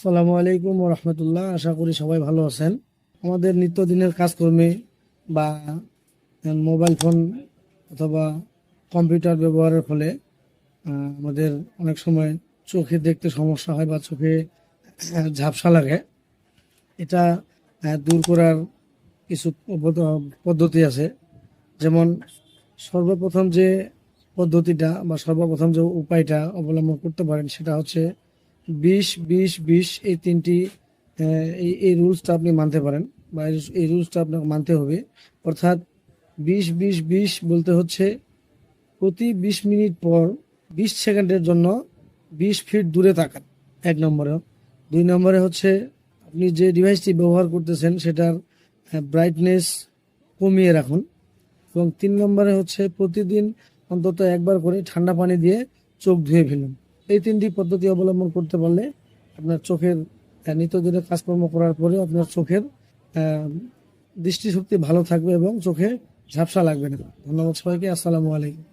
আসসালামু আলাইকুম রহমতুল্লাহ। আশা করি সবাই ভালো আছেন। আমাদের নিত্যদিনের কাজকর্মে বা মোবাইল ফোন অথবা কম্পিউটার ব্যবহারের ফলে আমাদের অনেক সময় চোখে দেখতে সমস্যা হয় বা চোখে ঝাপসা লাগে। এটা দূর করার কিছু পদ্ধতি আছে। যেমন সর্বপ্রথম যে পদ্ধতিটা বা সর্বপ্রথম যে উপায়টা অবলম্বন করতে পারেন সেটা হচ্ছে 20-20-20, এই তিনটি এই রুলসটা আপনি মানতে পারেন বা এই রুলসটা আপনাকে মানতে হবে। অর্থাৎ 20-20-20 বলতে হচ্ছে প্রতি 20 মিনিট পর 20 সেকেন্ডের জন্য 20 ফিট দূরে তাকান, 1 নম্বরে। 2 নম্বরে হচ্ছে আপনি যে ডিভাইসটি ব্যবহার করতেছেন সেটার ব্রাইটনেস কমিয়ে রাখুন। এবং 3 নম্বরে হচ্ছে প্রতিদিন অন্তত একবার করে ঠান্ডা পানি দিয়ে চোখ ধুয়ে ফেলুন। এই তিনটি পদ্ধতি অবলম্বন করতে পারলে আপনার চোখের নিত্যদিনের কাজকর্ম করার পরে আপনার চোখের আহ, দৃষ্টিশক্তি ভালো থাকবে এবং চোখে ঝাপসা লাগবে না। ধন্যবাদ সবাইকে। আসসালামু আলাইকুম।